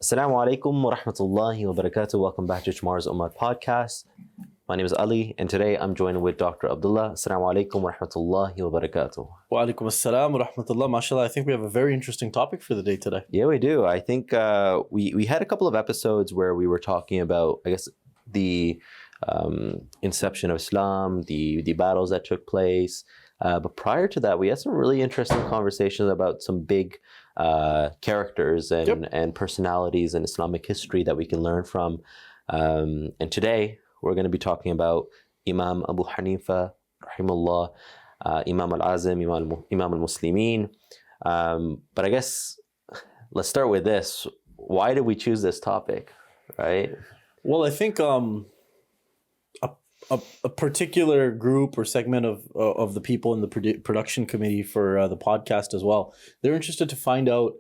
Assalamu alaikum wa rahmatullahi wa barakatuh. Welcome back to tomorrow's Ummah podcast. My name is Ali, and today I'm joined with Dr. Abdullah. Assalamu alaikum wa rahmatullahi wa barakatuh. Wa alaikum assalam wa rahmatullah. MashaAllah, I think we have a very interesting topic for the day today. Yeah, we do. I think we had a couple of episodes where we were talking about, I guess, the inception of Islam, the battles that took place. But prior to that, we had some really interesting conversations about some big characters and personalities in Islamic history that we can learn from. And today, we're going to be talking about Imam Abu Hanifa, rahimahullah, Imam al-Azim, Imam al-Muslimin. But I guess let's start with this. Why did we choose this topic, right? Well, I think a particular group or segment of the people in the production committee for the podcast as well, they're interested to find out,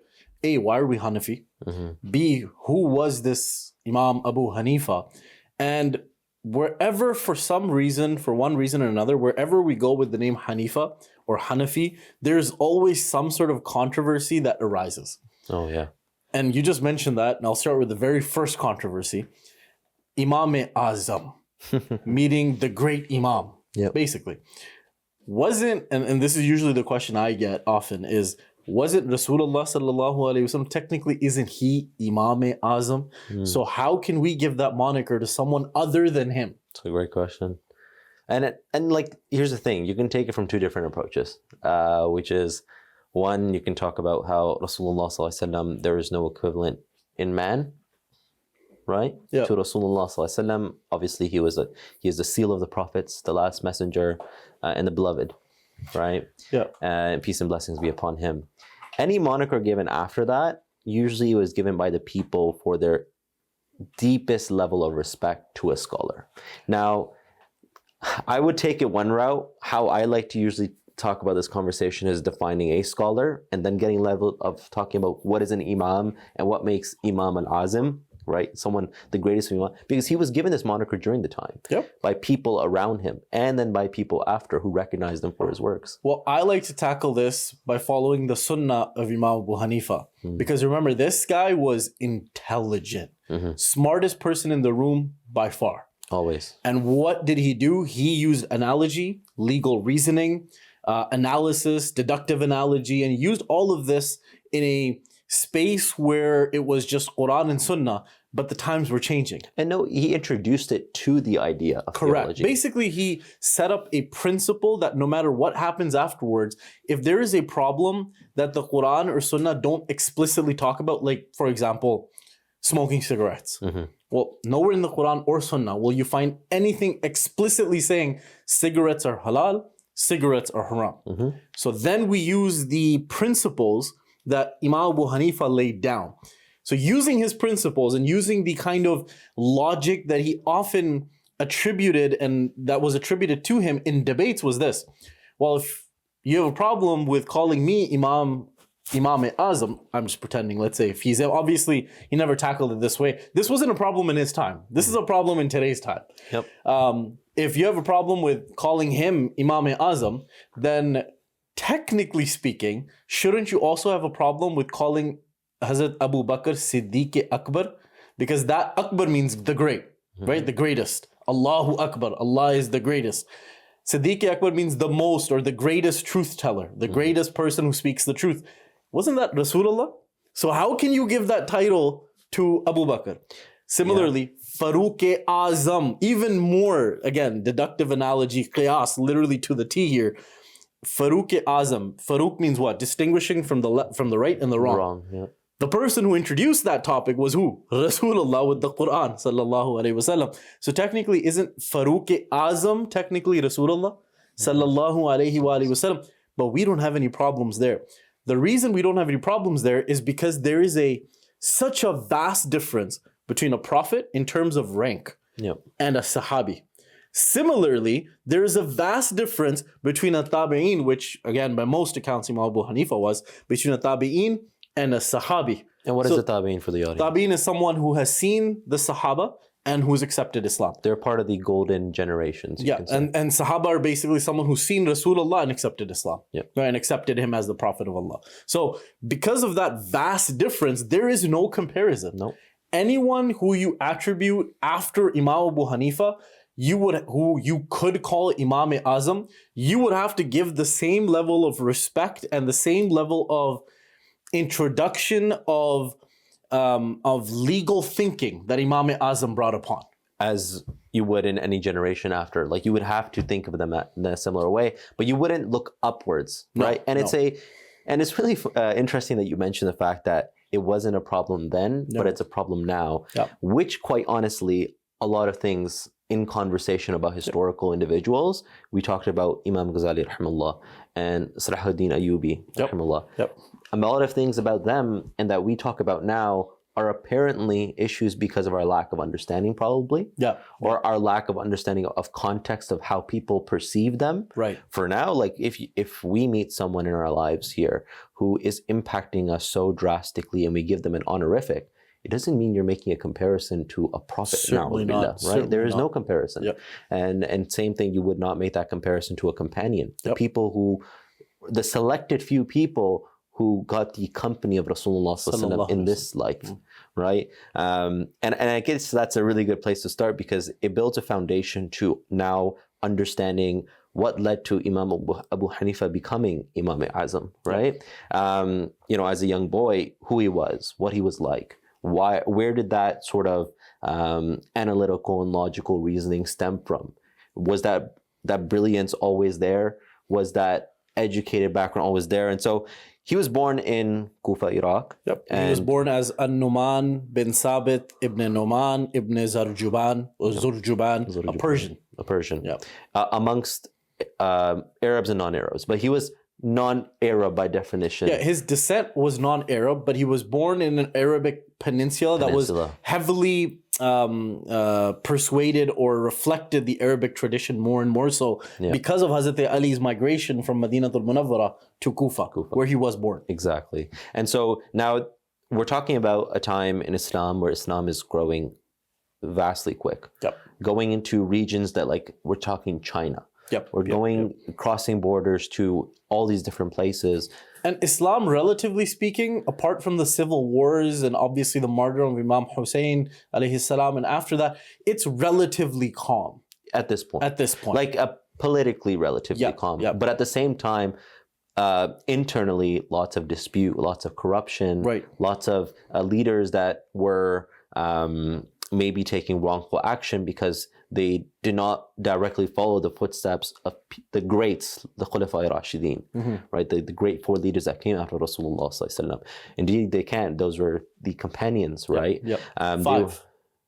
A, why are we Hanafi? Mm-hmm. B, who was this Imam Abu Hanifa? And wherever, for some reason, for one reason or another, wherever we go with the name Hanifa or Hanafi, there's always some sort of controversy that arises. Oh, yeah. And you just mentioned that, and I'll start with the very first controversy. Imam Azam, meaning the great Imam, basically. And this is usually the question I get often, is, wasn't Rasulullah sallallahu alayhi wasallam, technically isn't he Imam Azam? So how can we give that moniker to someone other than him? It's a great question. And here's the thing, you can take it from two different approaches, which is, one, you can talk about how Rasulullah sallallahu alayhi wasallam, there is no equivalent in man, right? Yeah. To Rasulullah sallallahu alayhi wasallam, obviously he is the seal of the prophets, the last messenger, and the beloved, right? Yeah. And peace and blessings be upon him. Any moniker given after that usually was given by the people for their deepest level of respect to a scholar. Now, I would take it one route. How I like to usually talk about this conversation is defining a scholar and then getting level of talking about what is an imam and what makes Imam al-Azim, right? Someone, the greatest imam, because he was given this moniker during the time by people around him and then by people after who recognized him for his works. Well, I like to tackle this by following the sunnah of Imam Abu Hanifa. Because remember, this guy was intelligent, smartest person in the room by far. Always. And what did he do? He used analogy, legal reasoning, analysis, deductive analogy, and he used all of this in a space where it was just Quran and Sunnah, but the times were changing. And no, he introduced it to the idea of theology. Basically, he set up a principle that no matter what happens afterwards, if there is a problem that the Quran or Sunnah don't explicitly talk about, like, for example, smoking cigarettes. Well, nowhere in the Quran or Sunnah will you find anything explicitly saying cigarettes are halal, cigarettes are haram. So then we use the principles that Imam Abu Hanifa laid down. So using his principles and using the kind of logic that he often attributed and that was attributed to him in debates was this. Well, if you have a problem with calling me Imam Azam, I'm just pretending, let's say, if he's obviously, he never tackled it this way. This wasn't a problem in his time. This is a problem in today's time. If you have a problem with calling him Imam Azam, then technically speaking, shouldn't you also have a problem with calling Hazrat Abu Bakr Siddiq Akbar? Because that Akbar means the great, right? The greatest. Allahu Akbar. Allah is the greatest. Siddiq Akbar means the most or the greatest truth teller, the greatest person who speaks the truth. Wasn't that Rasulullah? So how can you give that title to Abu Bakr? Similarly, Farooq Azam, even more, again, deductive analogy, qiyas, literally to the T here. Farooq Azam. Farooq means what? Distinguishing from the right and the wrong. The person who introduced that topic was who? Rasulullah with the Quran, sallallahu alayhi wasallam. So technically, isn't Farooq Azam technically Rasulullah, sallallahu alayhi wasallam? But we don't have any problems there. The reason we don't have any problems there is because there is such a vast difference between a prophet in terms of rank and a sahabi. Similarly, there is a vast difference between a tabi'in, which again, by most accounts, Imam Abu Hanifa was, between a tabi'in and a sahabi. And what is a tabi'in for the audience? Tabi'in is someone who has seen the sahaba and who's accepted Islam. They're part of the golden generations. You Yeah, can say. and Sahaba are basically someone who's seen Rasulullah and accepted Islam. Yeah. Right, and accepted him as the Prophet of Allah. So because of that vast difference, there is no comparison. No. Anyone who you attribute after Imam Abu Hanifa, who you could call Imam Azam, you would have to give the same level of respect and the same level of introduction of legal thinking that Imam Azam brought upon. As you would in any generation after, like you would have to think of them in a similar way, but you wouldn't look upwards, right? And it's really interesting that you mentioned the fact that it wasn't a problem then, but it's a problem now, which quite honestly, a lot of things in conversation about historical individuals, we talked about Imam Ghazali rahimahullah and Salahuddin Ayyubi rahimahullah. A lot of things about them and that we talk about now are apparently issues because of our lack of understanding, probably, or our lack of understanding of context of how people perceive them. Right. For now, like if we meet someone in our lives here who is impacting us so drastically, and we give them an honorific, it doesn't mean you're making a comparison to a prophet. Certainly not. Right? Certainly There is not. no comparison. And same thing, you would not make that comparison to a companion. The people the selected few people who got the company of Rasulullah sallallahu in this life, right? And I guess that's a really good place to start because it builds a foundation to now understanding what led to Imam Abu Hanifa becoming Imam Azam, right? As a young boy, who he was, what he was like, where did that sort of analytical and logical reasoning stem from? Was that brilliance always there? Was that educated background always there? And so he was born in Kufa, Iraq. He was born as An-Numan bin Sabit ibn Numan ibn Zarjuban, or Zurjuban, a Persian. A Persian. Amongst Arabs and non-Arabs. But he was non-Arab by definition. Yeah, his descent was non-Arab, but he was born in an Arabic peninsula that was heavily persuaded or reflected the Arabic tradition more and more so because of Hazrat Ali's migration from Madinatul Munawwara to Kufa, where he was born. Exactly. And so now we're talking about a time in Islam where Islam is growing vastly quick. Going into regions that, like, we're talking China. We're crossing borders to all these different places. And Islam, relatively speaking, apart from the civil wars and obviously the martyrdom of Imam Hussein alayhi salam, and after that, it's relatively calm. At this point. Like politically relatively calm. But at the same time, internally, lots of dispute, lots of corruption, lots of leaders that were maybe taking wrongful action because they did not directly follow the footsteps of the greats, the Khulafa Rashidin, right? The great four leaders that came after Rasulullah sallallahu alaihi wasallam. Indeed, they can't. Those were the companions, right? Five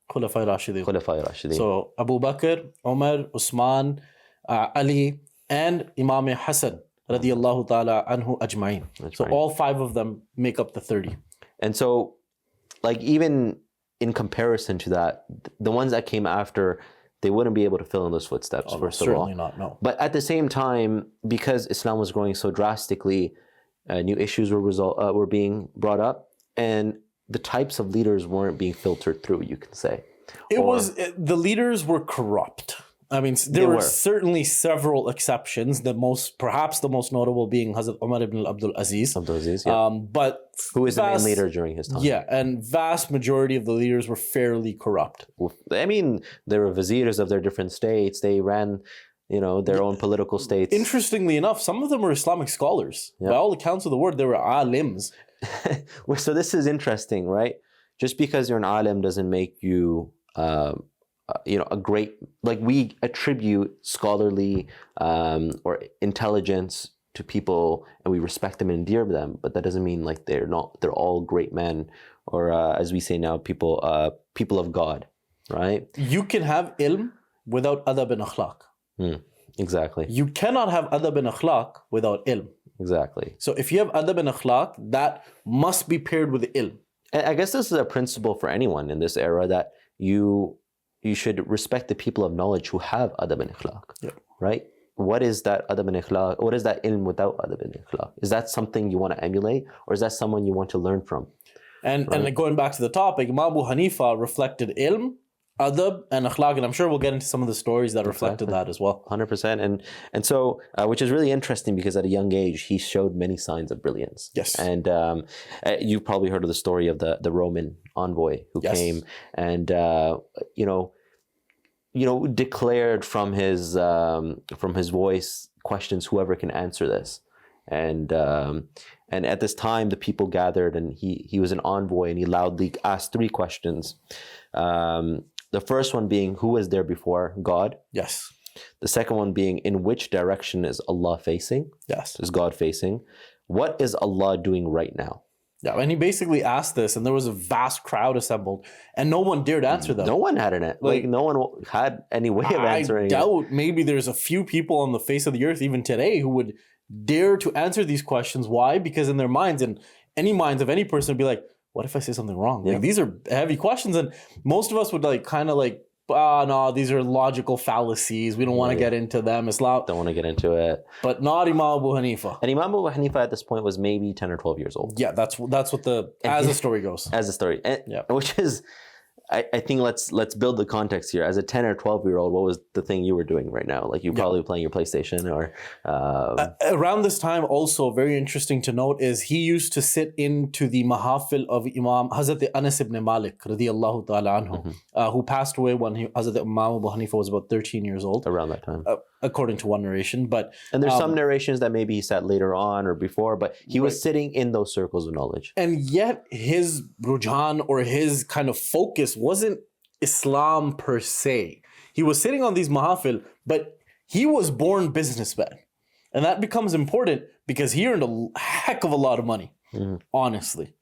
Khulafa Rashidin. So Abu Bakr, Umar, Usman, Ali, and Imam Hassan radiyallahu ta'ala anhu ajma'in. So all five of them make up the 30. And so, like, even in comparison to that, the ones that came after, they wouldn't be able to fill in those footsteps, first of all. Certainly not, no. But at the same time, because Islam was growing so drastically, new issues were being brought up, and the types of leaders weren't being filtered through, you can say. The leaders were corrupt. I mean, there were certainly several exceptions. Perhaps the most notable being Hazrat Umar ibn Abdul Aziz. But who is the main leader during his time? Yeah, and vast majority of the leaders were fairly corrupt. I mean, they were viziers of their different states. They ran, their own political states. Interestingly enough, some of them were Islamic scholars. By all accounts of the word, they were alims. So this is interesting, right? Just because you're an alim doesn't make you a great, like, we attribute scholarly or intelligence to people and we respect them and endear them, but that doesn't mean like they're all great men, or as we say now, people of God, right? You can have ilm without adab and akhlaq. Exactly. You cannot have adab and akhlaq without ilm. Exactly. So if you have adab and akhlaq, that must be paired with ilm. And I guess this is a principle for anyone in this era, that you should respect the people of knowledge who have adab and akhlaq, right? What is that adab and akhlaq? What is that ilm without adab and akhlaq? Is that something you want to emulate, or is that someone you want to learn from? And going back to the topic, Imam Abu Hanifa reflected ilm adab and akhlaq, and I'm sure we'll get into some of the stories that reflected that as well. 100%. And so, which is really interesting because at a young age, he showed many signs of brilliance. Yes. And you've probably heard of the story of the Roman envoy who came and, declared from his voice questions, whoever can answer this. And at this time, the people gathered, and he was an envoy, and he loudly asked 3 questions. The first one being, who was there before God? Yes. The second one being, in which direction is Allah facing? Yes. Is God facing? What is Allah doing right now? Yeah, and he basically asked this, and there was a vast crowd assembled, and no one dared answer them. No one had no one had any way of answering. I doubt maybe there's a few people on the face of the earth, even today, who would dare to answer these questions. Why? Because in their minds, and any minds of any person would be like, what if I say something wrong? Yeah. Like, these are heavy questions, and most of us would no, these are logical fallacies. We don't want to get into them. Islam. Don't want to get into it. But not Imam Abu Hanifa. And Imam Abu Hanifa at this point was maybe 10 or 12 years old. Yeah, that's what the story goes. As the story. Which is, I think let's build the context here. As a 10 or 12-year-old, what was the thing you were doing right now? Like, you probably playing your PlayStation or... Around this time, also, very interesting to note, is he used to sit into the mahafil of Imam Hazrat Anas ibn Malik, radiyallahu ta'ala anhu, who passed away when Hazrat Imam Abu Hanifa was about 13 years old. Around that time. According to one narration. And there's some narrations that maybe he sat later on or before, but he was sitting in those circles of knowledge. And yet his rujan, or his kind of focus, wasn't Islam per se. He was sitting on these mahafil, but he was born businessman. And that becomes important because he earned a heck of a lot of money, honestly.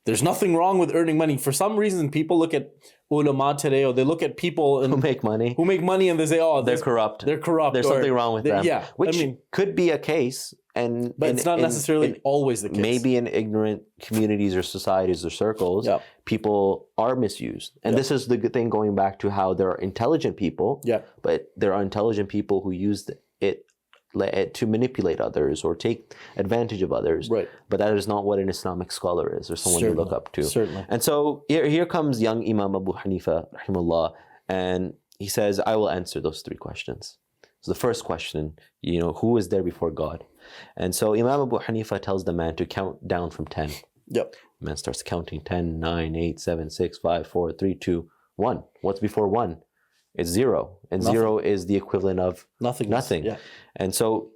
There's nothing wrong with earning money. For some reason, people look at ulama today, or they look at people who make money, and they say, "Oh, they're corrupt. They're corrupt. There's something wrong with them." Yeah, which could be a case, but it's not necessarily always the case. Maybe in ignorant communities or societies or circles, people are misused, and this is the good thing. Going back to how there are intelligent people, but there are intelligent people who use it to manipulate others or take advantage of others. Right. But that is not what an Islamic scholar is, or someone you look up to. Certainly. And so here comes young Imam Abu Hanifa, rahimahullah, and he says, I will answer those 3 questions. So the first question, who was there before God? And so Imam Abu Hanifa tells the man to count down from 10. Yep. The man starts counting 10, 9, 8, 7, 6, 5, 4, 3, 2, 1. What's before 1? It's 0, and nothing. 0 is the equivalent of nothing. Yeah. And so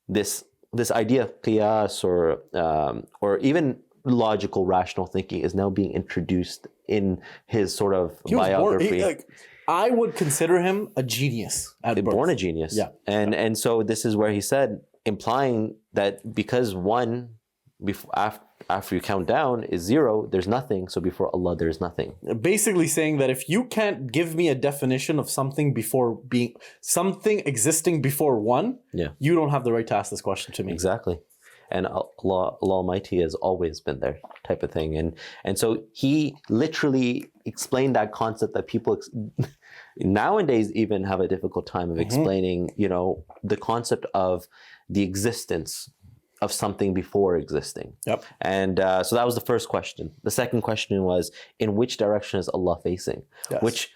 this idea of qiyas or even logical, rational thinking is now being introduced in his sort of biography. I would consider him a genius at birth. Born a genius. Yeah. And so this is where he said, implying that because 1 after you count down is 0, there's nothing. So before Allah, there's nothing. Basically saying that if you can't give me a definition of something existing before 1, you don't have the right to ask this question to me. Exactly. And Allah Almighty has always been there, type of thing. And so he literally explained that concept that people nowadays even have a difficult time of explaining, the concept of the existence of something before existing. Yep. And so that was the first question. The second question was, in which direction is Allah facing? Yes. Which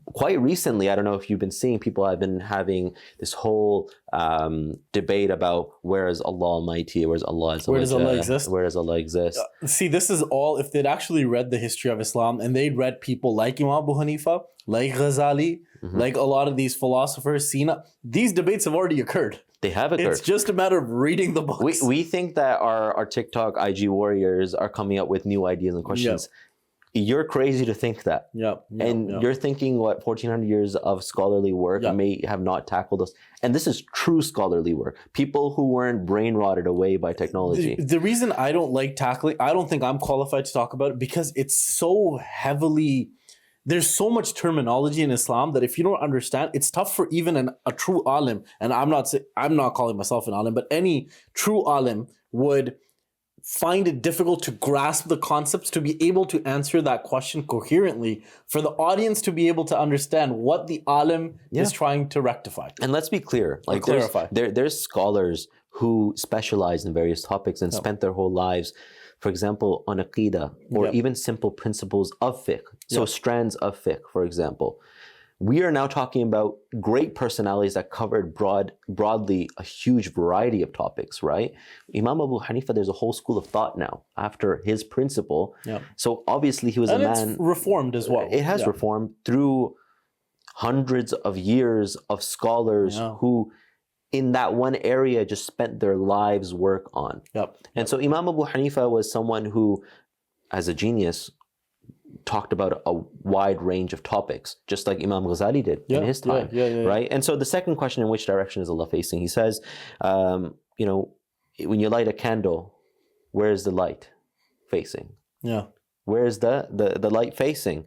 quite recently, I don't know if you've been seeing, people have been having this whole debate about where is Allah Almighty, where does Allah exist? Where does Allah exist? See, this is all, if they'd actually read the history of Islam and they'd read people like Imam Abu Hanifa, like Ghazali, like a lot of these philosophers, Sina, these debates have already occurred. They have occurred. It's just a matter of reading the books. We think that our TikTok IG warriors are coming up with new ideas and questions. You're crazy to think that. You're thinking 1,400 years of scholarly work may have not tackled us. And this is true scholarly work. People who weren't brain rotted away by technology. The reason I don't like tackling, I don't think I'm qualified to talk about it, because it's so heavily... There's so much terminology in Islam that if you don't understand, it's tough for even a true alim, and I'm not calling myself an alim, but any true alim would find it difficult to grasp the concepts, to be able to answer that question coherently, for the audience to be able to understand what the alim is trying to rectify. And let's be clear, clarify. There's scholars who specialized in various topics and spent their whole lives, for example, on aqidah, or even simple principles of fiqh. So strands of fiqh, for example. We are now talking about great personalities that covered broadly a huge variety of topics, right? Imam Abu Hanifa, there's a whole school of thought now after his principle. So obviously he was a man. It's reformed as well. It has reformed through hundreds of years of scholars who in that one area just spent their lives work on. And so Imam Abu Hanifa was someone who, as a genius, talked about a wide range of topics, just like Imam Ghazali did in his time, right? And so the second question, in which direction is Allah facing? He says, you know, when you light a candle, where is the light facing? Where is the light facing?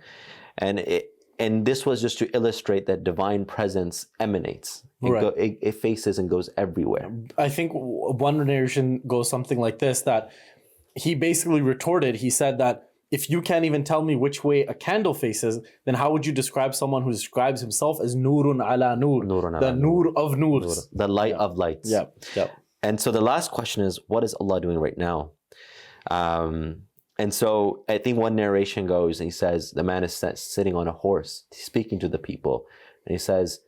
And this was just to illustrate that divine presence emanates. It faces and goes everywhere. I think one narration goes something like this, that he basically retorted, he said that if you can't even tell me which way a candle faces, then how would you describe someone who describes himself as Nurun ala Nur, the Nur of Nurs? The light of lights. And so the last question is, what is Allah doing right now? And so I think one narration goes, and he says, the man is sitting on a horse, speaking to the people. And he says,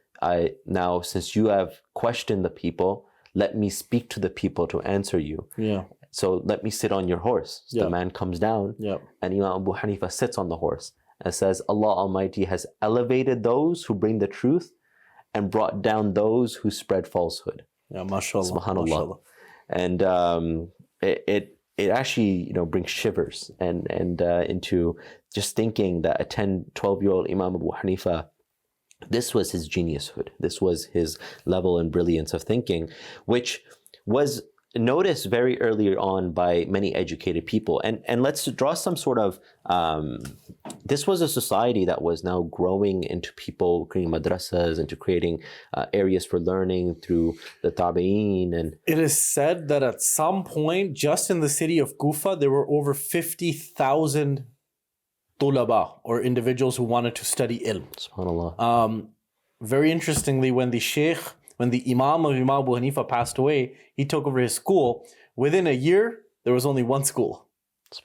now since you have questioned the people, let me speak to the people to answer you. So let me sit on your horse. So the man comes down, and Imam Abu Hanifa sits on the horse and says, Allah Almighty has elevated those who bring the truth and brought down those who spread falsehood. MashaAllah. Subhanallah. And it actually brings shivers and into just thinking that a 10, 12-year-old Imam Abu Hanifa, this was his geniushood. This was his level and brilliance of thinking, which was noticed very early on by many educated people. And let's draw some sort of, this was a society that was now growing into people creating madrasas, into creating areas for learning through the tabi'een. And it is said that at some point, just in the city of Kufa, there were over 50,000 tulaba, or individuals who wanted to study ilm. SubhanAllah. Very interestingly, when the Imam of Imam Abu Hanifa passed away, he took over his school. Within a year, there was only one school.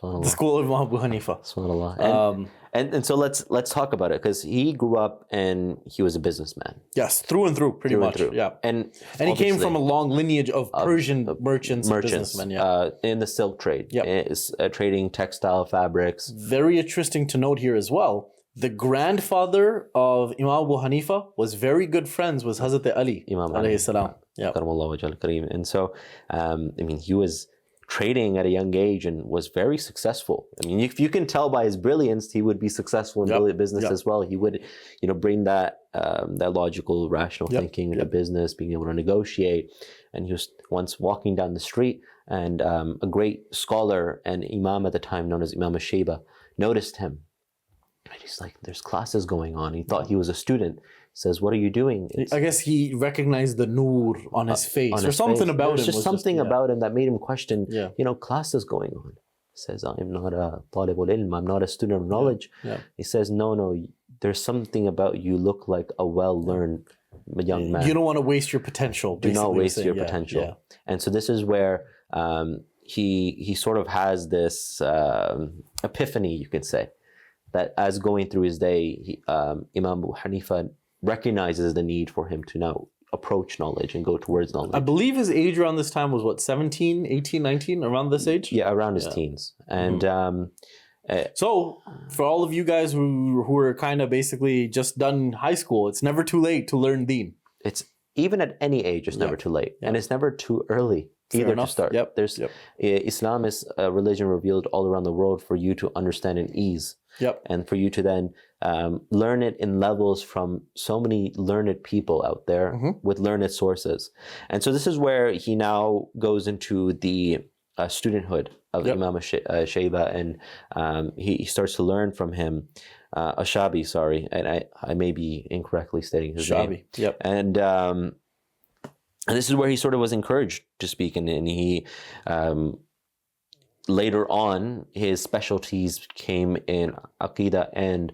The school of Imam Abu Hanifa. SubhanAllah. And so let's talk about it, because he grew up and he was a businessman. Yes, through and through, pretty much. And he came from a long lineage of Persian merchants and businessmen. In the silk trade, trading textile fabrics. Very interesting to note here as well. The grandfather of Imam Abu Hanifa was very good friends with Hazrat Ali, alayhi salam. And so, he was trading at a young age and was very successful. If you can tell by his brilliance, he would be successful in business as well. He would, bring that logical, rational thinking into business, being able to negotiate. And he was once walking down the street, and a great scholar and imam at the time, known as Imam Shayba, noticed him. And he's like, there's classes going on. He thought he was a student. He says, what are you doing? I guess he recognized the nur on his face, or something about him. There's just something about him that made him question, classes going on. He says, I'm not a talibul ilm. I'm not a student of knowledge. He says, no, there's something about you look like a well-learned young man. You don't want to waste your potential. Do not waste your potential. And so this is where he sort of has this epiphany, you could say, that as going through his day, Imam Abu Hanifa recognizes the need for him to now approach knowledge and go towards knowledge. I believe his age around this time was 17, 18, 19, around this age? Yeah, around his teens. And so for all of you guys who are kind of basically just done high school, it's never too late to learn deen. It's even at any age, it's never too late. And it's never too early either to start. Islam is a religion revealed all around the world for you to understand in ease. And for you to then learn it in levels from so many learned people out there with learned sources. And so this is where he now goes into the studenthood of Imam Shayba, and he starts to learn from him. Ashabi, sorry, and I may be incorrectly stating his name. And this is where he sort of was encouraged to speak, and he later on, his specialties came in aqidah and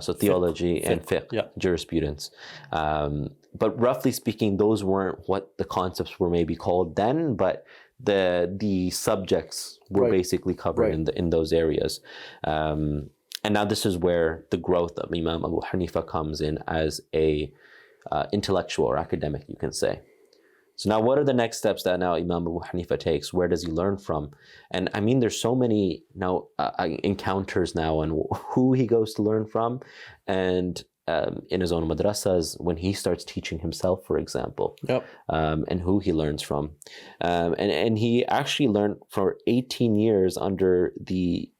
so theology and fiqh, jurisprudence. But roughly speaking, those weren't what the concepts were maybe called then, but the subjects were basically covered in those areas. And now this is where the growth of Imam Abu Hanifa comes in as a intellectual or academic, you can say. So now what are the next steps that now Imam Abu Hanifa takes? Where does he learn from? And I mean, there's so many now encounters now on who he goes to learn from. And in his own madrasas, when he starts teaching himself, for example, and who he learns from. And he actually learned for 18 years under the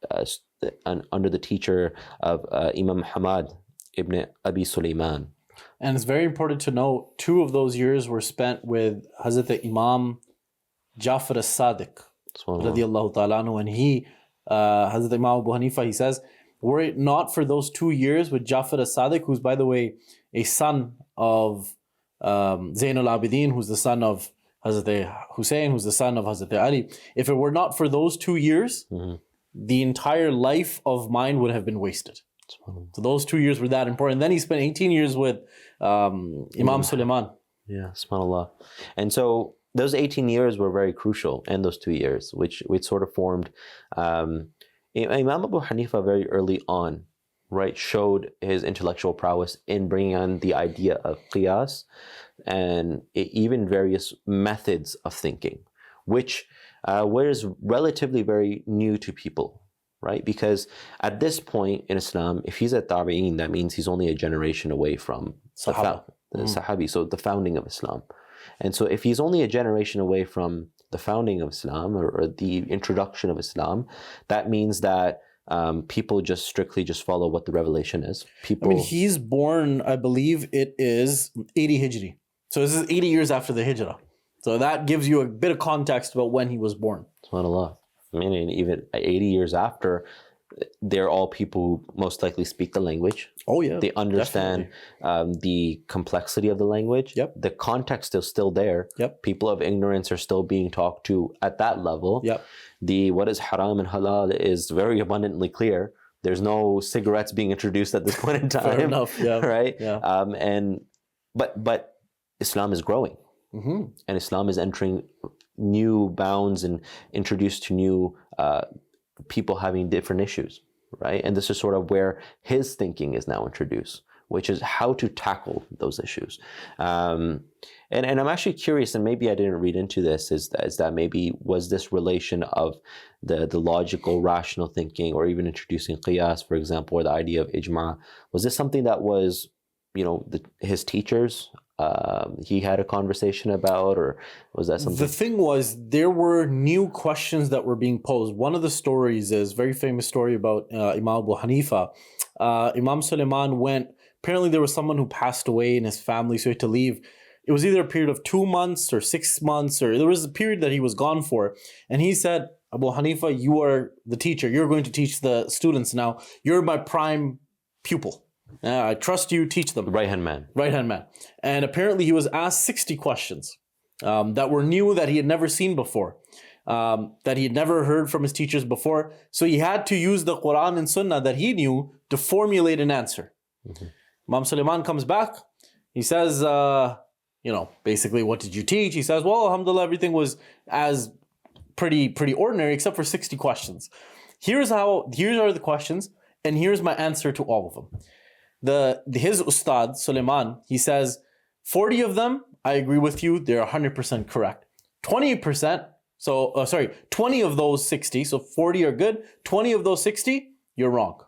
teacher of Imam Muhammad ibn Abi Sulaiman. And it's very important to know 2 of those years were spent with Hazrat Imam Jafar as-Sadiq radiyallahu ta'ala anhu. And Hazrat Imam Abu Hanifa, he says, were it not for those 2 years with Jafar as-Sadiq, who's, by the way, a son of Zain al-Abidin, who's the son of Hazrat Hussein, who's the son of Hazrat Ali, if it were not for those 2 years, the entire life of mine would have been wasted. So those 2 years were that important. Then he spent 18 years with Imam Sulaiman. Yeah, subhanAllah. And so those 18 years were very crucial, and those 2 years, which sort of formed... Imam Abu Hanifa very early on, showed his intellectual prowess in bringing on the idea of qiyas and even various methods of thinking, which was relatively very new to people, right? Because at this point in Islam, if he's at Tabi'een, that means he's only a generation away from the Sahabi, so the founding of Islam. And so if he's only a generation away from the founding of Islam or the introduction of Islam, that means that people just strictly follow what the revelation is. He's born, I believe it is 80 Hijri. So this is 80 years after the Hijrah. So that gives you a bit of context about when he was born. SubhanAllah. I mean, even 80 years after, they're all people who most likely speak the language. Oh yeah, they understand the complexity of the language. The context is still there. People of ignorance are still being talked to at that level. What is haram and halal is very abundantly clear. There's no cigarettes being introduced at this point in time. Fair enough. Right. But Islam is growing, and Islam is entering new bounds and introduced to new people having different issues, right? And this is sort of where his thinking is now introduced, which is how to tackle those issues. And I'm actually curious, and maybe I didn't read into this, is that maybe was this relation of the logical, rational thinking, or even introducing qiyas, for example, or the idea of ijma, was this something that was, his teachers, he had a conversation about, or was that something? The thing was, there were new questions that were being posed. One of the stories is a very famous story about Imam Abu Hanifa. Imam Sulaiman apparently there was someone who passed away in his family, so he had to leave. It was either a period of 2 months or 6 months, or there was a period that he was gone for. And he said, Abu Hanifa, you are the teacher. You're going to teach the students now. You're my prime pupil. I trust you, teach them. Right-hand man. Right-hand man. And apparently he was asked 60 questions that were new, that he had never seen before, that he had never heard from his teachers before. So he had to use the Quran and Sunnah that he knew to formulate an answer. Imam Sulaiman comes back. He says, basically, what did you teach? He says, well, alhamdulillah, everything was as pretty ordinary except for 60 questions. Here are the questions, and here's my answer to all of them. His Ustad, Sulaiman, he says, 40 of them, I agree with you, they're 100% correct. 20%, 20 of those 60, so 40 are good, 20 of those 60, you're wrong.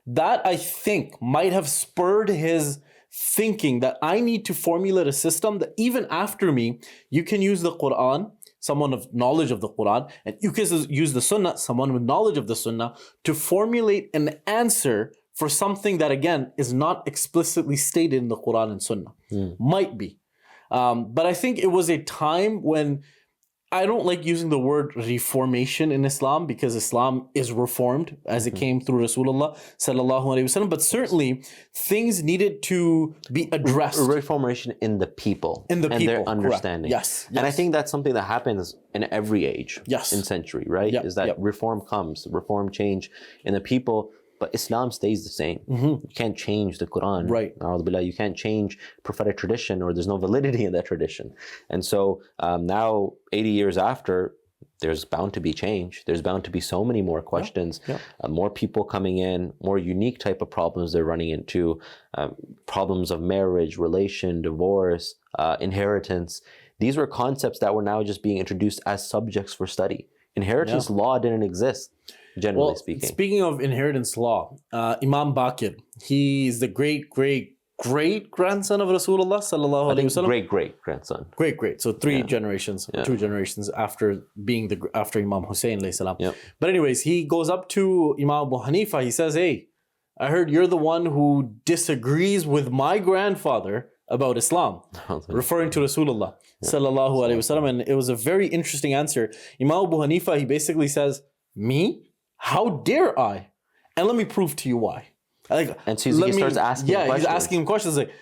That, I think, might have spurred his thinking that I need to formulate a system that even after me, you can use the Quran, someone of knowledge of the Quran, and you can use the Sunnah, someone with knowledge of the Sunnah, to formulate an answer for something that, again, is not explicitly stated in the Quran and Sunnah. Might be. But I think it was a time when I don't like using the word reformation in Islam because Islam is reformed as it came through Rasulullah sallallahu alaihi wasallam. But certainly things needed to be addressed. Reformation in the people. In the and people, their correct. understanding. Yes, And I yes. think that's something that happens in every age. Yes. In century, right? Yep, Is that yep. reform comes, reform change in the people, but Islam stays the same. You can't change the Quran. Right. A'udhu billah. You can't change prophetic tradition, or there's no validity in that tradition. And so now, 80 years after, there's bound to be change. There's bound to be so many more questions, more people coming in, more unique type of problems they're running into, problems of marriage, relation, divorce, inheritance. These were concepts that were now just being introduced as subjects for study. Inheritance law didn't exist, generally speaking. Speaking of inheritance law, Imam Bakir, he's the great grandson of Rasulullah sallallahu alaihi wasallam. Great grandson. Great. So three generations, 2 generations after being after Imam Hussein alayhi salam. But anyways, he goes up to Imam Abu Hanifa. He says, "Hey, I heard you're the one who disagrees with my grandfather about Islam," referring to Rasulullah sallallahu alaihi wasallam. And it was a very interesting answer. Imam Abu Hanifa, he basically says, "Me? How dare I? And let me prove to you why." And so he starts asking questions. He's asking him questions like,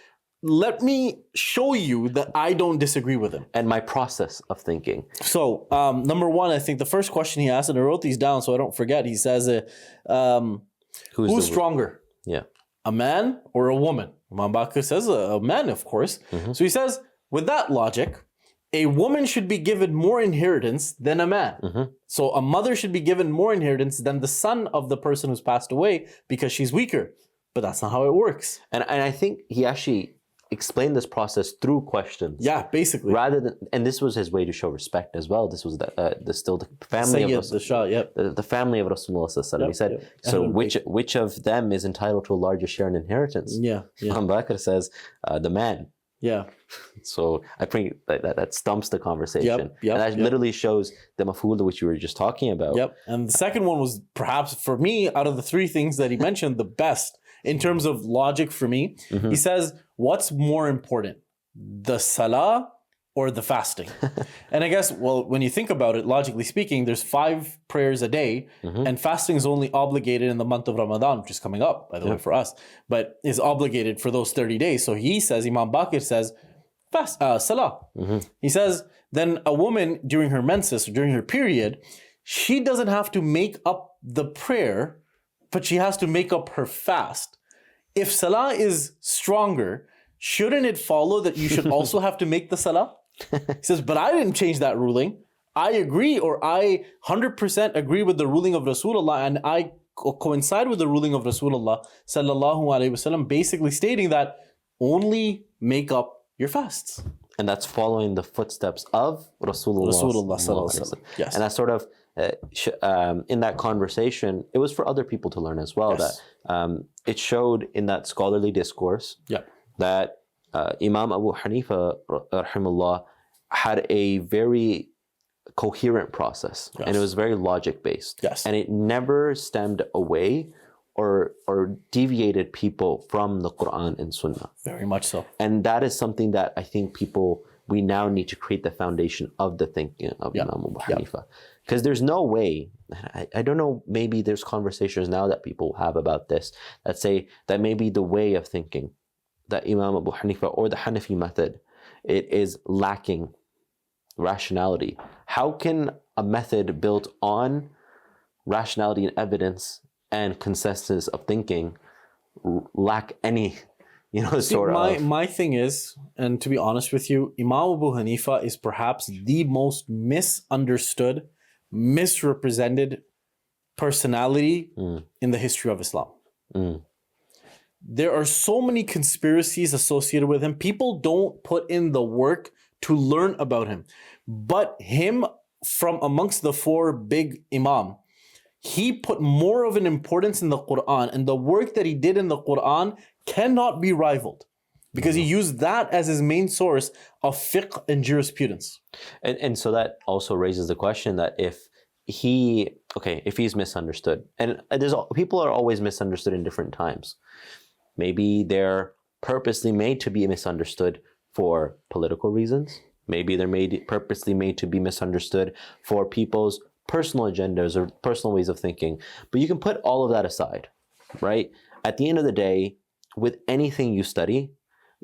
let me show you that I don't disagree with him. And my process of thinking. So, number one, I think the first question he asked, and I wrote these down so I don't forget, he says, who's stronger? Yeah. A man or a woman? Imam Bakr says a man, of course. So he says, with that logic, a woman should be given more inheritance than a man. So a mother should be given more inheritance than the son of the person who's passed away because she's weaker. But that's not how it works. And I think he actually explained this process through questions. Yeah, basically. Rather than, and this was his way to show respect as well. This was still the family of Rasulullah. The family of Rasulullah. He said, so which of them is entitled to a larger share in inheritance? Imam Bakr says, the man. So I think that stumps the conversation. And that literally shows the maf'ul which you were just talking about. And the second one was perhaps for me, out of the three things that he mentioned, the best in terms of logic for me. He says, what's more important, the salah or the fasting? And I guess, well, when you think about it, logically speaking, there's 5 prayers a day, and fasting is only obligated in the month of Ramadan, which is coming up, by the way, for us, but is obligated for those 30 days. So he says, Imam Bakr says, salah. He says, then a woman during her menses, or during her period, she doesn't have to make up the prayer, but she has to make up her fast. If salah is stronger, shouldn't it follow that you should also have to make the salah? He says, but I didn't change that ruling. I agree, or I 100% agree with the ruling of Rasulullah, and I coincide with the ruling of Rasulullah sallallahu alaihi wasallam, basically stating that only make up your fasts. And that's following the footsteps of Rasulullah sallallahu alaihi wasallam. Yes. And that's sort of in that conversation, it was for other people to learn as well. That it showed in that scholarly discourse that Imam Abu Hanifa rahimahullah had a very coherent process, and it was very logic based, and it never stemmed away or deviated people from the Quran and Sunnah. Very much so. And that is something that I think we now need to create the foundation of the thinking of Imam Abu Hanifa. Because there's no way, I don't know, maybe there's conversations now that people have about this that say that maybe the way of thinking that Imam Abu Hanifa or the Hanafi method, it is lacking rationality. How can a method built on rationality and evidence and consensus of thinking lack any, My thing is, and to be honest with you, Imam Abu Hanifa is perhaps the most misunderstood, misrepresented personality in the history of Islam. There are so many conspiracies associated with him. People don't put in the work to learn about him. But him, from amongst the 4 big imam, he put more of an importance in the Quran, and the work that he did in the Quran cannot be rivaled because he used that as his main source of fiqh and jurisprudence. And so that also raises the question that if he's misunderstood, and people are always misunderstood in different times. Maybe they're purposely made to be misunderstood for political reasons. Maybe they're purposely made to be misunderstood for people's personal agendas or personal ways of thinking. But you can put all of that aside, right? At the end of the day, with anything you study,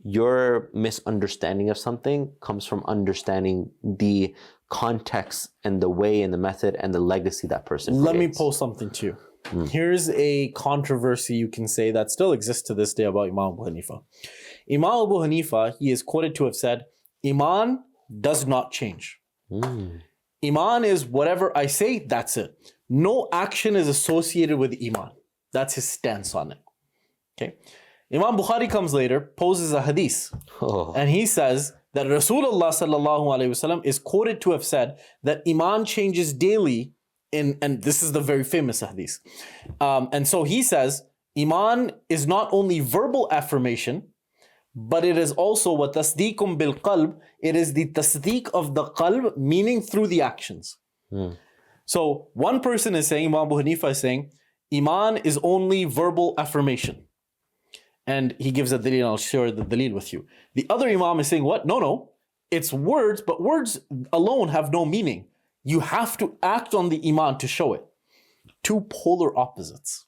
your misunderstanding of something comes from understanding the context and the way and the method and the legacy that person creates. Let me pose something to you. Here's a controversy you can say that still exists to this day about Imam Abu Hanifa. Imam Abu Hanifa, he is quoted to have said, Iman does not change. Iman is whatever I say, that's it. No action is associated with Iman. That's his stance on it. Okay. Imam Bukhari comes later, poses a hadith, and he says that Rasulullah sallallahu alaihi wasallam is quoted to have said that Iman changes daily, and this is the very famous hadith. And so he says, Iman is not only verbal affirmation, but it is also wa tasdeekum bil qalb. It is the tasdeeq of the qalb, meaning through the actions. So one person is saying, Imam Abu Hanifa is saying, Iman is only verbal affirmation. And he gives a dalil, and I'll share the dalil with you. The other Imam is saying, what? No. It's words, but words alone have no meaning. You have to act on the Iman to show it. Two polar opposites.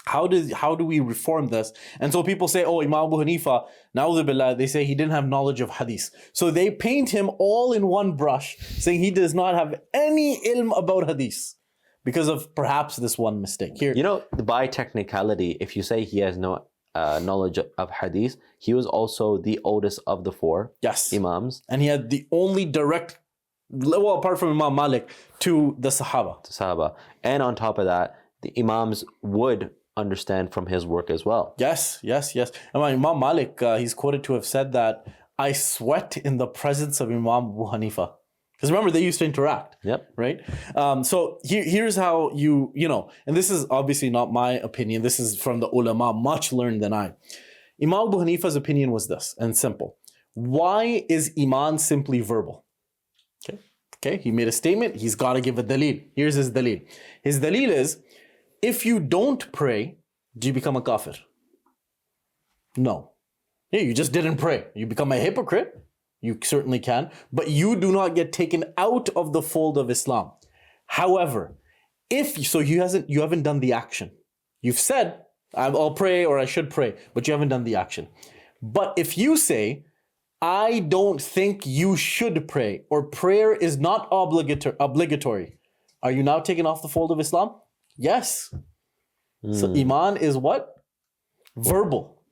How do we reform this? And so people say, oh, Imam Abu Hanifa, na'udhu billah, they say he didn't have knowledge of hadith. So they paint him all in one brush, saying he does not have any ilm about hadith because of perhaps this one mistake. Here, you know, by technicality, if you say he has no knowledge of hadith, he was also the oldest of the four Imams. And he had the only direct, well, apart from Imam Malik, to the Sahaba. And on top of that, the Imams would understand from his work as well. Yes. And Imam Malik, he's quoted to have said that, I sweat in the presence of Imam Abu Hanifa. Because remember, they used to interact. Yep. Right? So here's how you know, and this is obviously not my opinion. This is from the ulama, much learned than I. Imam Abu Hanifa's opinion was this, and simple. Why is Iman simply verbal? Okay, he made a statement. He's got to give a dalil. Here's his dalil. His dalil is, if you don't pray, do you become a kafir? No. Yeah, you just didn't pray. You become a hypocrite. You certainly can, but you do not get taken out of the fold of Islam. However, you haven't done the action. You've said, I'll pray or I should pray, but you haven't done the action. But if you say, I don't think you should pray, or prayer is not obligatory, are you now taken off the fold of Islam? Yes. So Iman is what? Verbal.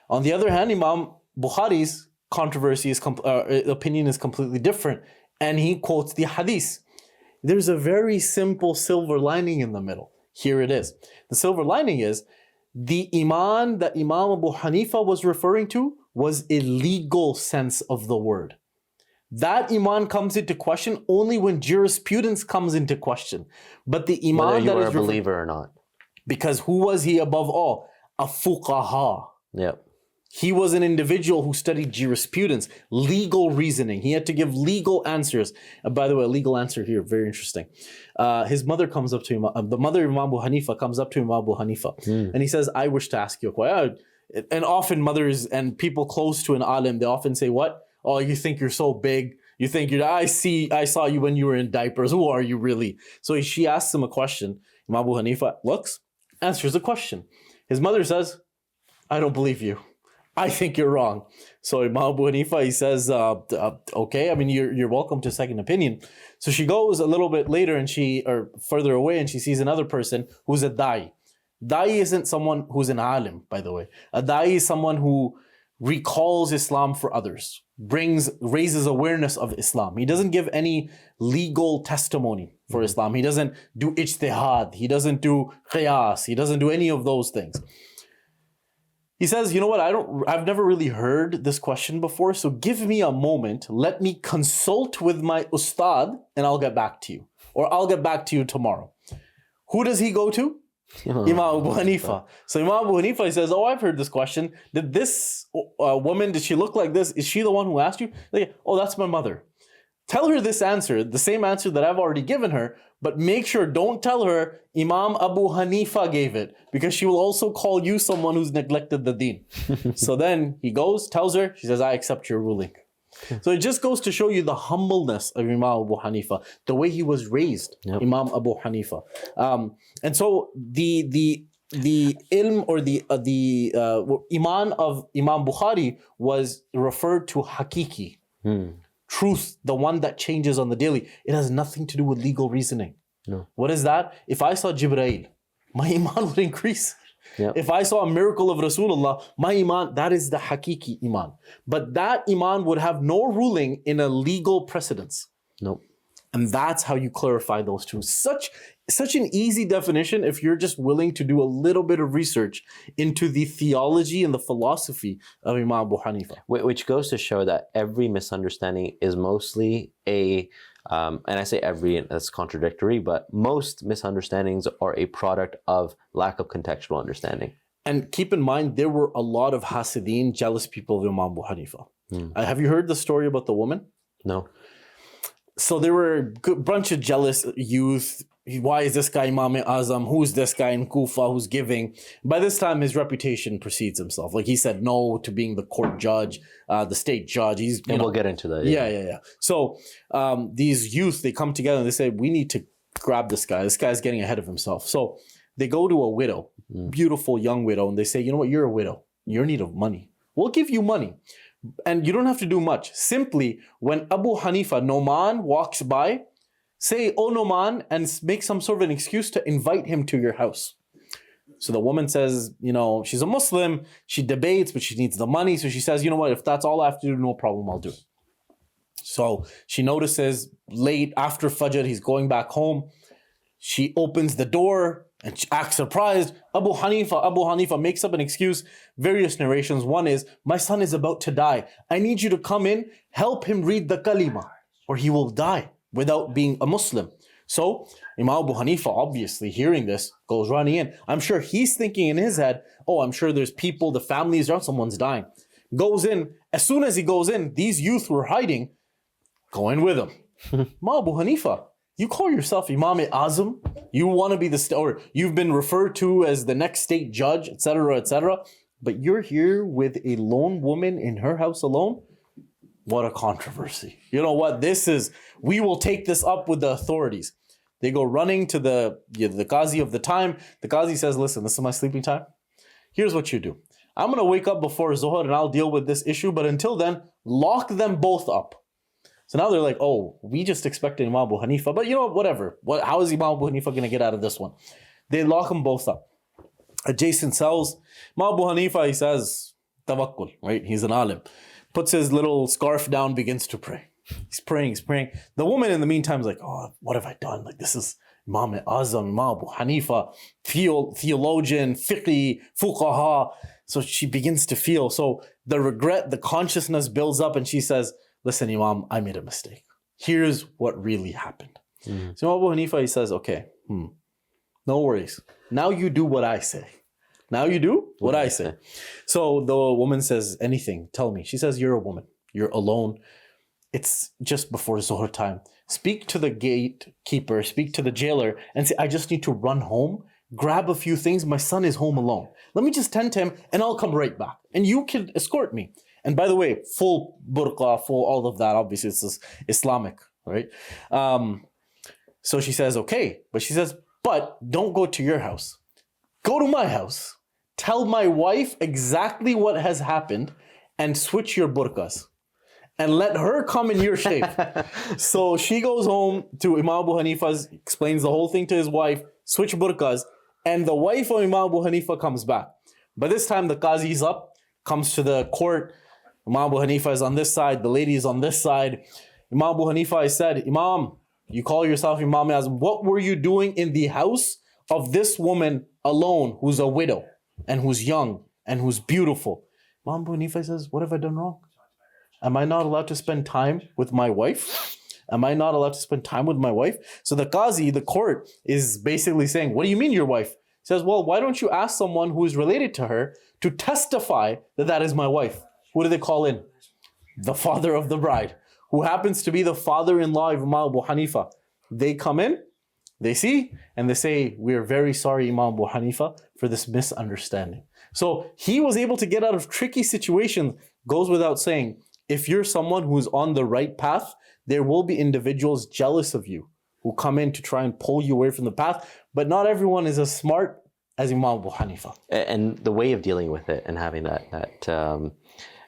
On the other hand, Imam Bukhari's opinion is completely different, and he quotes the hadith. There's a very simple silver lining in the middle. Here it is. The silver lining is the Iman that Imam Abu Hanifa was referring to was a legal sense of the word. That Iman comes into question only when jurisprudence comes into question. But the Iman whether you that are is a believer or not. Because who was he above all? A fuqaha. Yep. He was an individual who studied jurisprudence, legal reasoning. He had to give legal answers. By the way, a legal answer here, very interesting. His mother comes up to him, the mother of Imam Abu Hanifa comes up to Imam Abu Hanifa, and he says, I wish to ask you a question. And often mothers and people close to an alim, they often say, what? Oh, you think you're so big. You think I saw you when you were in diapers. Who are you really? So she asks him a question. Imam Abu Hanifa looks, answers the question. His mother says, I don't believe you. I think you're wrong. So Imam Abu Hanifa, he says, okay, I mean, you're welcome to second opinion. So she goes a little bit later or further away, and she sees another person who's a da'i. Da'i isn't someone who's an alim, by the way. A da'i is someone who recalls Islam for others, raises awareness of Islam. He doesn't give any legal testimony for Islam. He doesn't do ijtihad. He doesn't do qiyas. He doesn't do any of those things. He says, you know what, I've never really heard this question before, so give me a moment, let me consult with my ustad, and I'll get back to you. Or I'll get back to you tomorrow. Who does he go to? Imam Abu Hanifa. So Imam Abu Hanifa, he says, oh, I've heard this question. Did this woman, did she look like this? Is she the one who asked you? Like, oh, that's my mother. Tell her this answer, the same answer that I've already given her, but make sure, don't tell her Imam Abu Hanifa gave it, because she will also call you someone who's neglected the deen. So then he goes, tells her, she says, I accept your ruling. So it just goes to show you the humbleness of Imam Abu Hanifa, the way he was raised, Yep. Imam Abu Hanifa. And so the ilm or the iman of Imam Bukhari was referred to hakiki, truth, the one that changes on the daily. It has nothing to do with legal reasoning. No. What is that? If I saw Jibreel, my iman would increase. Yep. If I saw a miracle of Rasulullah, my iman, that is the hakiki iman. But that iman would have no ruling in a legal precedence. Nope. And that's how you clarify those two. Such an easy definition if you're just willing to do a little bit of research into the theology and the philosophy of Imam Abu Hanifa. Which goes to show that every misunderstanding is mostly and I say every, that's contradictory, but most misunderstandings are a product of lack of contextual understanding. And keep in mind, there were a lot of hasideen, jealous people of Imam Abu Hanifa. Have you heard the story about the woman? No. So there were a bunch of jealous youth. Why is this guy Imam Azam? Who's this guy in Kufa who's giving? By this time, his reputation precedes himself. Like he said no to being the court judge, the state judge. We'll get into that. Yeah. So these youth, they come together and they say, we need to grab this guy. This guy's getting ahead of himself. So they go to a widow, beautiful young widow, and they say, you know what, you're a widow. You're in need of money. We'll give you money. And you don't have to do much. Simply, when Abu Hanifa, Noman, walks by, say, oh Noman, and make some sort of an excuse to invite him to your house. So the woman says, she's a Muslim, she debates, but she needs the money. So she says, you know what, if that's all I have to do, no problem, I'll do it. So she notices late after Fajr, he's going back home. She opens the door and she acts surprised. Abu Hanifa makes up an excuse. Various narrations. One is, my son is about to die. I need you to come in, help him read the kalima, or he will die without being a Muslim. So Imam Abu Hanifa, obviously hearing this, goes running in. I'm sure he's thinking in his head, oh, I'm sure there's people, the families around, someone's dying. Goes in. As soon as he goes in, these youth who are hiding go in with him. Imam Abu Hanifa, you call yourself Imam Azam? You want to be or you've been referred to as the next state judge, etc., but you're here with a lone woman in her house alone? What a controversy. You know what? We will take this up with the authorities. They go running to the Qazi of the time. The Qazi says, listen, this is my sleeping time. Here's what you do. I'm going to wake up before Zuhr and I'll deal with this issue. But until then, lock them both up. So now they're like, oh, we just expected Imam Abu Hanifa. But whatever. How is Imam Abu Hanifa going to get out of this one? They lock them both up. Adjacent cells. Imam Abu Hanifa, he says, tawakkul, right? He's an alim. Puts his little scarf down, begins to pray. He's praying. The woman in the meantime is like, oh, what have I done? Like, this is Imam Azam, Imam Abu Hanifa, theologian, fiqh, fuqaha. So she begins to feel. So the regret, the consciousness builds up and she says, listen, Imam, I made a mistake. Here's what really happened. So Abu Hanifa, he says, okay, no worries. Now you do what I say. Now you do what I say. So the woman says, anything, tell me. She says, you're a woman. You're alone. It's just before Zuhr time. Speak to the gatekeeper, speak to the jailer and say, I just need to run home, grab a few things. My son is home alone. Let me just tend to him and I'll come right back. And you can escort me. And by the way, full burqa, full all of that, obviously it's Islamic, right? So she says, okay. But she says, but don't go to your house. Go to my house. Tell my wife exactly what has happened and switch your burqas. And let her come in your shape. So she goes home to Imam Abu Hanifa's, explains the whole thing to his wife, switch burqas, and the wife of Imam Abu Hanifa comes back. By this time, the qazi is up, comes to the court. Imam Abu Hanifa is on this side, the lady is on this side. Imam Abu Hanifa, I said, Imam, you call yourself Imam Azam. What were you doing in the house of this woman alone who's a widow and who's young and who's beautiful? Imam Abu Hanifa says, what have I done wrong? Am I not allowed to spend time with my wife? Am I not allowed to spend time with my wife? So the qazi, the court, is basically saying, what do you mean your wife? He says, well, why don't you ask someone who is related to her to testify that that is my wife? Who do they call in? The father of the bride, who happens to be the father-in-law of Imam Abu Hanifa. They come in, they see, and they say, we are very sorry, Imam Abu Hanifa, for this misunderstanding. So he was able to get out of tricky situations, goes without saying. if you're someone who's on the right path, there will be individuals jealous of you who come in to try and pull you away from the path. But not everyone is as smart as Imam Abu Hanifa. And the way of dealing with it and having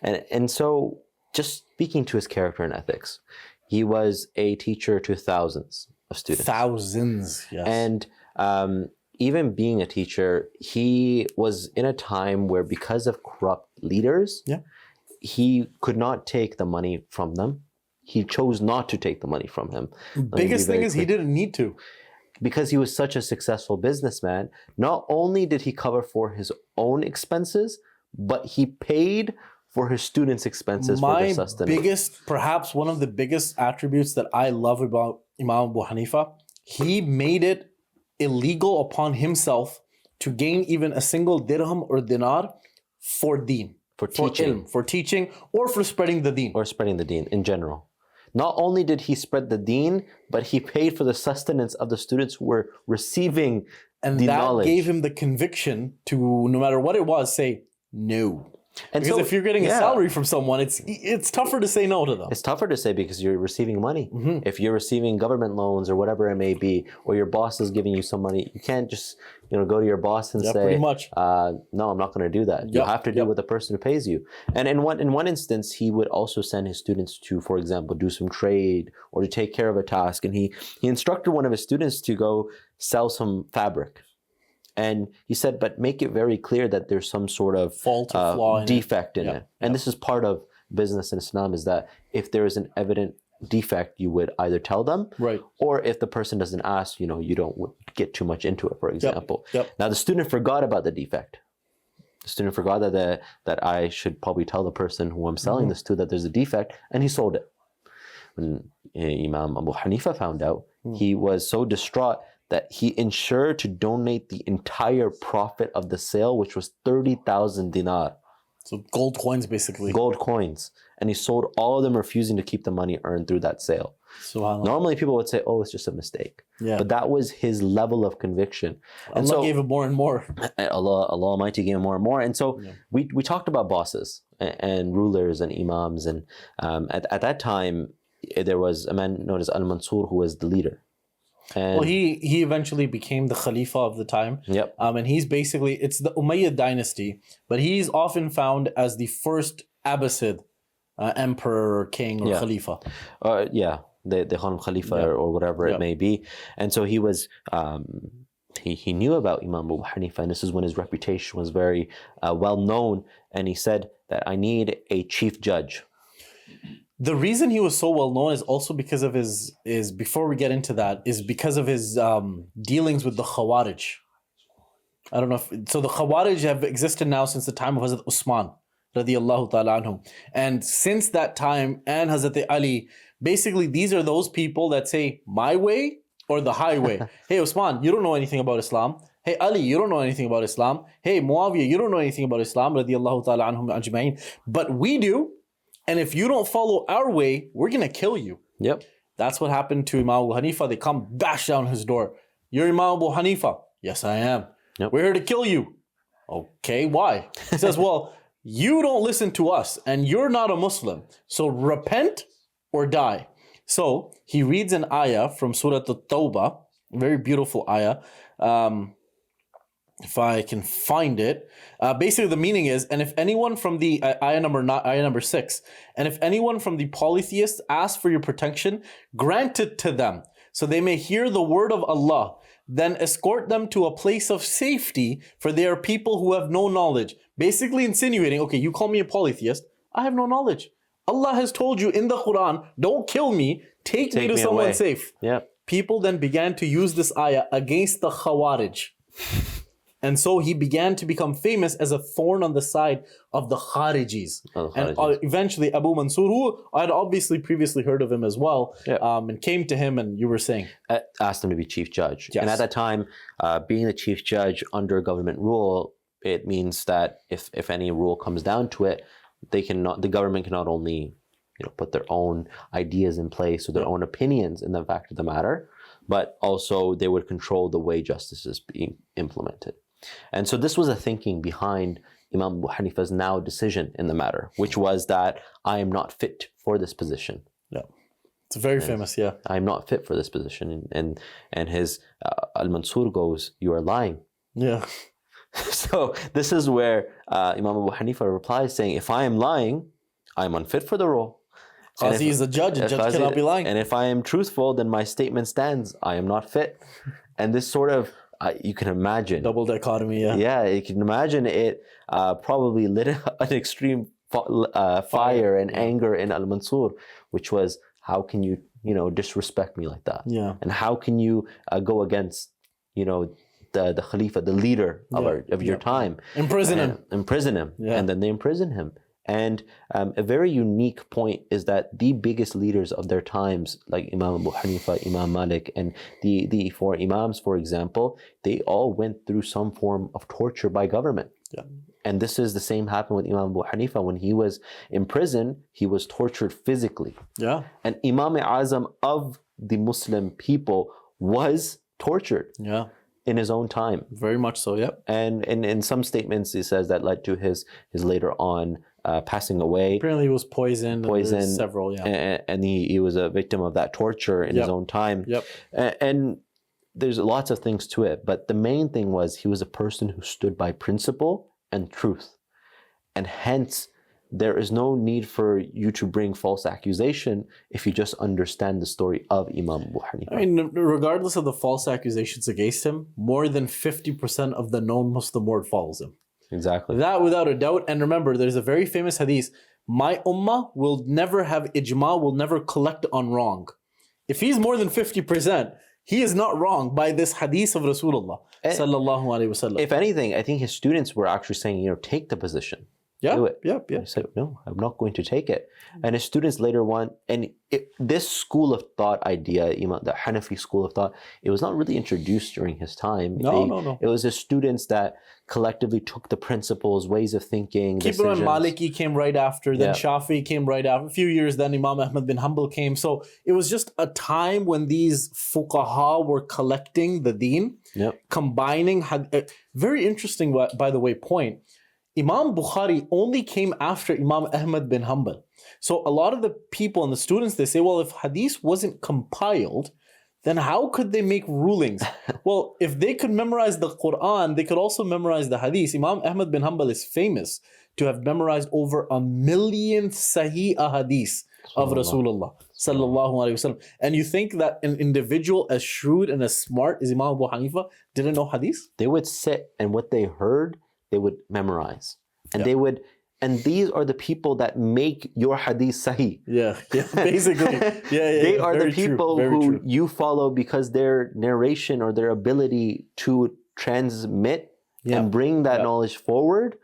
and so just speaking to his character and ethics, he was a teacher to thousands of students. Thousands, yes. And even being a teacher, he was in a time where because of corrupt leaders, he could not take the money from them. He chose not to take the money from him. Biggest thing is he didn't need to. Because he was such a successful businessman, not only did he cover for his own expenses, but he paid for his students' expenses for their sustenance. Perhaps one of the biggest attributes that I love about Imam Abu Hanifa, he made it illegal upon himself to gain even a single dirham or dinar for deen. For teaching, or for spreading the deen. Or spreading the deen in general. Not only did he spread the deen, but he paid for the sustenance of the students who were receiving the knowledge. And that gave him the conviction to, no matter what it was, say no. And because if you're getting a salary from someone, it's tougher to say no to them. It's tougher to say because you're receiving money. If you're receiving government loans or whatever it may be, or your boss is giving you some money, you can't just go to your boss and say, pretty much. no, I'm not going to do that. You have to do with the person who pays you. And in one instance, he would also send his students to, for example, do some trade or to take care of a task. And he instructed one of his students to go sell some fabric. And he said, but make it very clear that there's some sort of fault or flaw defect in it. And this is part of business in Islam, is that if there is an evident defect, you would either tell them, or if the person doesn't ask, you don't get too much into it, for example. Now, the student forgot about the defect. The student forgot that I should probably tell the person who I'm selling this to that there's a defect, and he sold it. When Imam Abu Hanifa found out, he was so distraught that he ensured to donate the entire profit of the sale, which was 30,000 dinar. So gold coins, basically. Gold coins. And he sold all of them, refusing to keep the money earned through that sale. Normally people would say, oh, it's just a mistake. But that was his level of conviction. And Allah gave him more and more. Allah Almighty gave him more and more. And so we talked about bosses and rulers and imams. And at that time, there was a man known as Al-Mansur who was the leader. And he eventually became the Khalifa of the time. And he's basically, it's the Umayyad dynasty, but he's often found as the first Abbasid emperor or king or Khalifa. The Khan Khalifa or whatever it may be. And so he was, he knew about Imam Abu Hanifa, and this is when his reputation was very well known. And he said that I need a chief judge. The reason he was so well known is also because of before we get into that, is because of his dealings with the Khawarij. I don't know so the Khawarij have existed now since the time of Hazrat Usman radiyallahu ta'ala anhum. And since that time, and Hazrat Ali, basically these are those people that say my way or the highway. Hey Usman, you don't know anything about Islam. Hey Ali, you don't know anything about Islam. Hey Muawiyah, you don't know anything about Islam radiyallahu ta'ala anhum ajma'in. But we do. And if you don't follow our way, we're going to kill you. That's what happened to Imam Abu Hanifa. They come bash down his door. You're Imam Abu Hanifa. Yes, I am. We're here to kill you. Okay, why? He says, well, you don't listen to us and you're not a Muslim. So repent or die. So he reads an ayah from Surah At-Tawbah, a very beautiful ayah. If I can find it. Basically, the meaning is, and if anyone from the ayah number 6, and if anyone from the polytheists asks for your protection, grant it to them, so they may hear the word of Allah. Then escort them to a place of safety, for they are people who have no knowledge. Basically insinuating, okay, you call me a polytheist, I have no knowledge. Allah has told you in the Quran, don't kill me, take me to someone safe. People then began to use this ayah against the Khawarij. And so he began to become famous as a thorn on the side of the Kharijis. And eventually Abu Mansur, who I had obviously previously heard of him as well, and came to him, and you were saying? Asked him to be chief judge. And at that time, being the chief judge under government rule, it means that if any rule comes down to it, the government can not only put their own ideas in place or their own opinions in the fact of the matter, but also they would control the way justice is being implemented. And so this was a thinking behind Imam Abu Hanifa's now decision in the matter, which was that I am not fit for this position. Yeah. It's very famous, yeah. I'm not fit for this position. And his Al-Mansur goes, you are lying. Yeah. So this is where Imam Abu Hanifa replies saying, if I am lying, I'm unfit for the role. Qazi is the judge, and judge cannot be lying. And if I am truthful, then my statement stands. I am not fit. And this sort of, you can imagine. Double dichotomy, yeah. Yeah, you can imagine it probably lit an extreme fire and anger in Al-Mansur, which was, how can you, disrespect me like that? Yeah. And how can you go against, the Khalifa, the leader of your time? Imprison him. Yeah. And then they imprison him. And a very unique point is that the biggest leaders of their times, like Imam Abu Hanifa, Imam Malik, and the four Imams, for example, they all went through some form of torture by government. Yeah. And this is the same happened with Imam Abu Hanifa. When he was in prison, he was tortured physically. Yeah. And Imam Azam of the Muslim people was tortured. Yeah. In his own time. Very much so, yeah. And in some statements, he says that led to his later on passing away. Apparently he was poisoned. Several, yeah. And he was a victim of that torture in his own time. Yep. And there's lots of things to it. But the main thing was he was a person who stood by principle and truth. And hence, there is no need for you to bring false accusation if you just understand the story of Imam Abu Hanifa. I mean, regardless of the false accusations against him, more than 50% of the known Muslim world follows him. Exactly. That without a doubt. And remember, there's a very famous hadith. My ummah will never have ijma, will never collect on wrong. If he's more than 50%, he is not wrong by this hadith of Rasulullah sallallahu alaihi wasallam. If anything, I think his students were actually saying, take the position. Yeah, do it. Yeah. He said, no, I'm not going to take it. And his students later want, this school of thought idea, the Hanafi school of thought, it was not really introduced during his time. No. It was his students that collectively took the principles, ways of thinking, Keep in mind, Maliki came right after, then Shafi came right after. A few years, then Imam Ahmad bin Hanbal came. So it was just a time when these fuqaha were collecting the deen, combining. Very interesting, by the way, point. Imam Bukhari only came after Imam Ahmad bin Hanbal. So a lot of the people and the students, they say, well, if hadith wasn't compiled, then how could they make rulings? Well, if they could memorize the Quran, they could also memorize the hadith. Imam Ahmad bin Hanbal is famous to have memorized over 1 million sahih ahadith of Rasulullah sallallahu alaihi wasallam. And you think that an individual as shrewd and as smart as Imam Abu Hanifa didn't know hadith? They would sit and what they heard, they would memorize. And and these are the people that make your hadith sahih. Yeah, basically. They are the people who you follow because their narration or their ability to transmit and bring that knowledge forward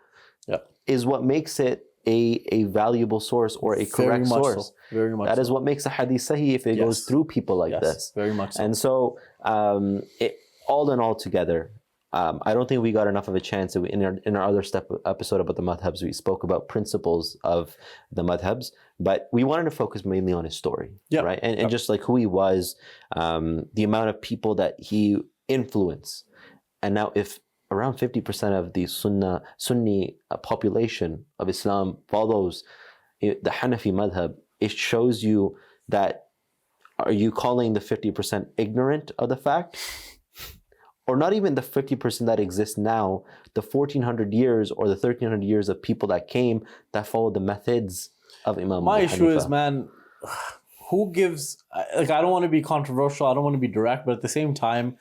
is what makes it a valuable source or a correct source. Very much That is what makes a hadith sahih if it goes through people like this. Very much so. And so, all in all together, I don't think we got enough of a chance. In our other episode about the madhabs, we spoke about principles of the madhabs, but we wanted to focus mainly on his story, right? And just like who he was, the amount of people that he influenced. And now if around 50% of the Sunni population of Islam follows the Hanafi madhab, it shows you that, are you calling the 50% ignorant of the fact? Or not even the 50% that exists now, the 1400 years or the 1300 years of people that came that followed the methods of Imam Abu Hanifa. My issue is, man, who gives, I don't want to be controversial, I don't want to be direct, but at the same time,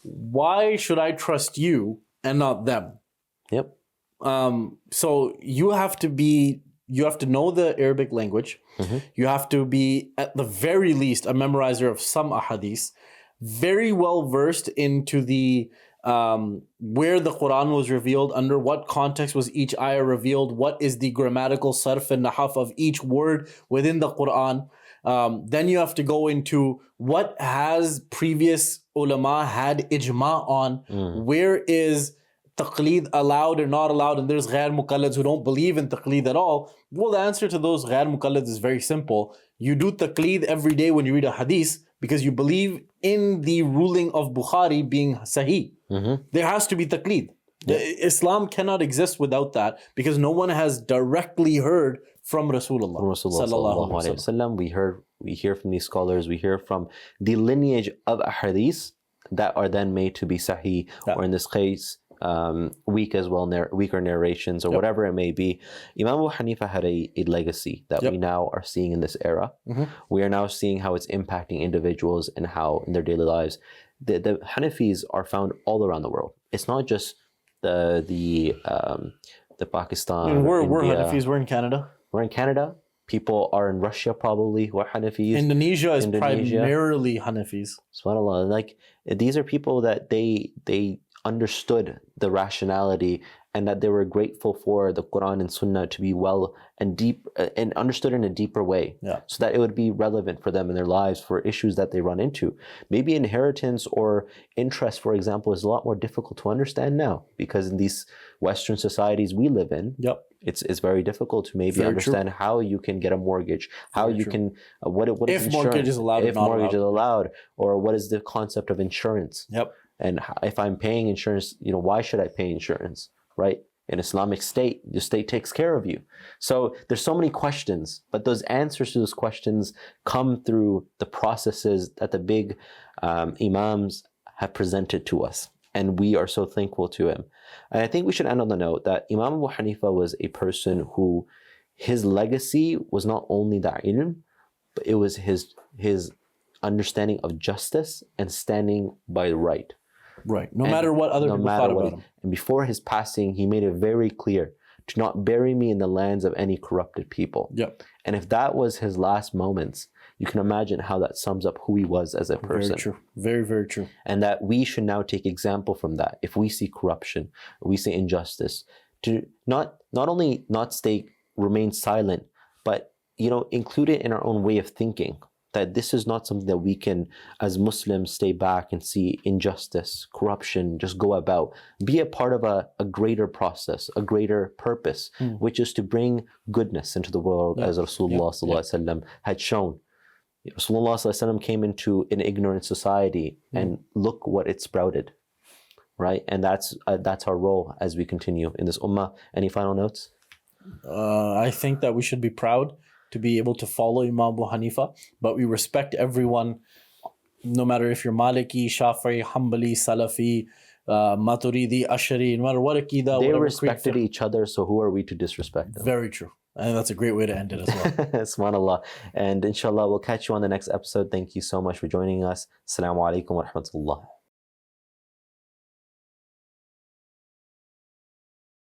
why should I trust you and not them? Yep. So you have to know the Arabic language. You have to be, at the very least, a memorizer of some ahadith. Very well versed into the where the Quran was revealed, under what context was each ayah revealed, what is the grammatical sarf and nahaf of each word within the Quran. Then you have to go into what has previous ulama had ijma on, where is taqleed allowed or not allowed, and there's ghair muqallads who don't believe in taqleed at all. Well, the answer to those ghair muqallads is very simple. You do taqleed every day when you read a hadith, because you believe in the ruling of Bukhari being sahih. There has to be taqleed. Islam cannot exist without that, because no one has directly heard from Rasulullah. From Rasulullah sallallahu alaihi wasallam, we hear from these scholars, we hear from the lineage of ahadith that are then made to be sahih, or in this case, weak as well, weaker narrations, or whatever it may be. Imam Abu Hanifa had a legacy that we now are seeing in this era. We are now seeing how it's impacting individuals and how in their daily lives. The Hanafis are found all around the world. It's not just the Pakistan. We're India. Hanafis. We're in Canada. We're in Canada. People are in Russia probably who are Hanafis. Indonesia is primarily Hanafis. SubhanAllah. Like, these are people that they understood the rationality, and that they were grateful for the Quran and Sunnah to be well and deep and understood in a deeper way, so that it would be relevant for them in their lives for issues that they run into. Maybe inheritance or interest, for example, is a lot more difficult to understand now, because in these Western societies we live in, it's very difficult to maybe understand how you can get a mortgage, how you can what is if mortgage is allowed, if mortgage is allowed, or what is the concept of insurance. And if I'm paying insurance, why should I pay insurance, right? In Islamic state, the state takes care of you. So there's so many questions, but those answers to those questions come through the processes that the big imams have presented to us. And we are so thankful to him. And I think we should end on the note that Imam Abu Hanifa was a person who, his legacy was not only the ilm, but it was his understanding of justice and standing by right. No matter what other people thought about him. And before his passing, he made it very clear to not bury me in the lands of any corrupted people. And if that was his last moments, you can imagine how that sums up who he was as a person. Very true. Very, very true. And that we should now take example from that. If we see corruption, we see injustice, to not only not remain silent, but include it in our own way of thinking. That this is not something that we can, as Muslims, stay back and see injustice, corruption, just go about. Be a part of a greater process, a greater purpose, which is to bring goodness into the world, as Rasulullah sallallahu alaihi wasallam had shown. Rasulullah sallallahu alaihi wasallam came into an ignorant society, and look what it sprouted, right? And that's our role as we continue in this ummah. Any final notes? I think that we should be proud to be able to follow Imam Abu Hanifa, but we respect everyone, no matter if you're Maliki, Shafi'i, Hanbali, Salafi, Maturidi, Ashari, no matter what Aqidah. They respected each other, so who are we to disrespect them? Very true. I think that's a great way to end it as well. Subhanallah. And inshallah, we'll catch you on the next episode. Thank you so much for joining us. Assalamu alaikum wa rahmatullah.